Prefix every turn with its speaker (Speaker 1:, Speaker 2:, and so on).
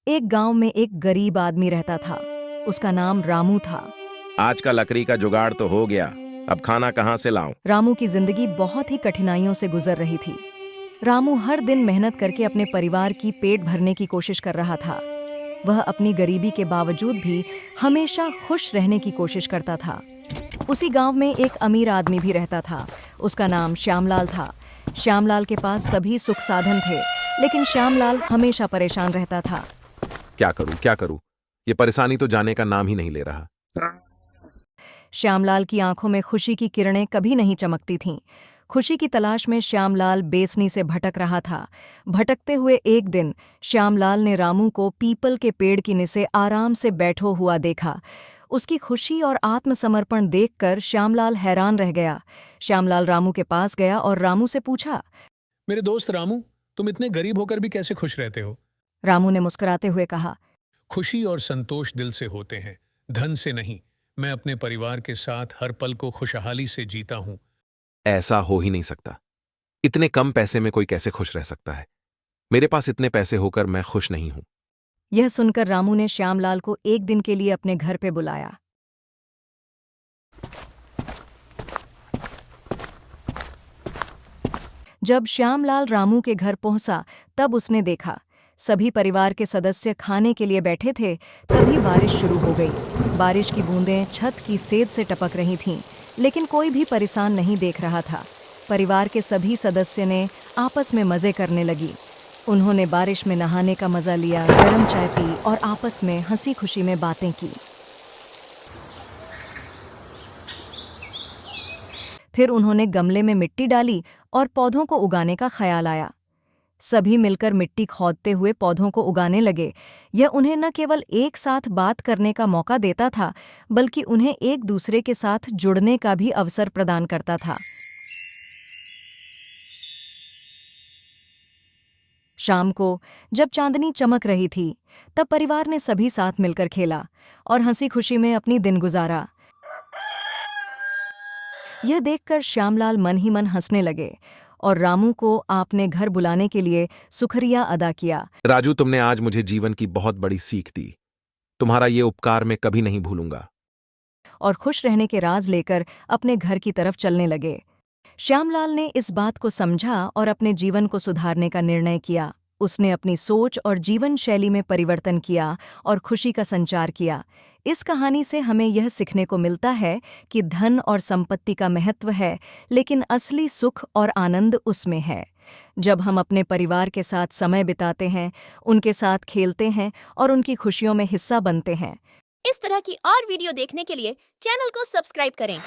Speaker 1: एक गांव में एक गरीब आदमी रहता था। उसका नाम रामू था।
Speaker 2: आज का लकड़ी का जुगाड़ तो हो गया, अब खाना कहाँ से लाऊं?
Speaker 1: रामू की जिंदगी बहुत ही कठिनाइयों से गुजर रही थी। रामू हर दिन मेहनत करके अपने परिवार की पेट भरने की कोशिश कर रहा था। वह अपनी गरीबी के बावजूद भी हमेशा खुश रहने की कोशिश करता था। उसी गांव में एक अमीर आदमी भी रहता था। उसका नाम श्यामलाल था। श्यामलाल के पास सभी सुख साधन थे, लेकिन श्यामलाल हमेशा परेशान रहता था।
Speaker 2: क्या करूं? ये परेशानी तो जाने का नाम ही नहीं ले रहा।
Speaker 1: श्यामलाल की आंखों में खुशी की किरणें कभी नहीं चमकती थीं। खुशी की तलाश में श्यामलाल बेसनी से भटक रहा था। भटकते हुए एक दिन श्यामलाल ने रामू को पीपल के पेड़ के नीचे आराम से बैठो हुआ देखा। उसकी खुशी और आत्मसमर्पण देखकर श्यामलाल हैरान रह गया। श्यामलाल रामू के पास गया और रामू से पूछा,
Speaker 3: मेरे दोस्त रामू, तुम इतने गरीब होकर भी कैसे खुश रहते हो?
Speaker 1: रामू ने मुस्कुराते हुए कहा,
Speaker 3: खुशी और संतोष दिल से होते हैं, धन से नहीं। मैं अपने परिवार के साथ हर पल को खुशहाली से जीता हूँ।
Speaker 2: ऐसा हो ही नहीं सकता। इतने कम पैसे में कोई कैसे खुश रह सकता है? मेरे पास इतने पैसे होकर मैं खुश नहीं हूं।
Speaker 1: यह सुनकर रामू ने श्यामलाल को एक दिन के लिए अपने घर पे बुलाया। जब श्यामलाल रामू के घर पहुंचा, तब उसने देखा सभी परिवार के सदस्य खाने के लिए बैठे थे। तभी बारिश शुरू हो गई। बारिश की बूंदें छत की सेध से टपक रही थीं, लेकिन कोई भी परेशान नहीं देख रहा था। परिवार के सभी सदस्य ने आपस में मजे करने लगी। उन्होंने बारिश में नहाने का मजा लिया, गर्म चाय पी और आपस में हंसी खुशी में बातें की। फिर उन्होंने गमले में मिट्टी डाली और पौधों को उगाने का ख्याल आया। सभी मिलकर मिट्टी खोदते हुए पौधों को उगाने लगे। यह उन्हें न केवल एक साथ बात करने का मौका देता था, बल्कि उन्हें एक दूसरे के साथ जुड़ने का भी अवसर प्रदान करता था। शाम को जब चांदनी चमक रही थी, तब परिवार ने सभी साथ मिलकर खेला और हंसी खुशी में अपनी दिन गुजारा। यह देखकर श्यामलाल मन ही मन हंसने लगे और रामू को आपने घर बुलाने के लिए शुक्रिया अदा किया।
Speaker 2: राजू, तुमने आज मुझे जीवन की बहुत बड़ी सीख दी। तुम्हारा ये उपकार मैं कभी नहीं भूलूंगा।
Speaker 1: और खुश रहने के राज लेकर अपने घर की तरफ चलने लगे। श्यामलाल ने इस बात को समझा और अपने जीवन को सुधारने का निर्णय किया। उसने अपनी सोच और जीवन शैली में परिवर्तन किया और खुशी का संचार किया। इस कहानी से हमें यह सीखने को मिलता है कि धन और संपत्ति का महत्व है, लेकिन असली सुख और आनंद उसमें है जब हम अपने परिवार के साथ समय बिताते हैं, उनके साथ खेलते हैं और उनकी खुशियों में हिस्सा बनते हैं।
Speaker 4: इस तरह की और वीडियो देखने के लिए चैनल को सब्सक्राइब करें।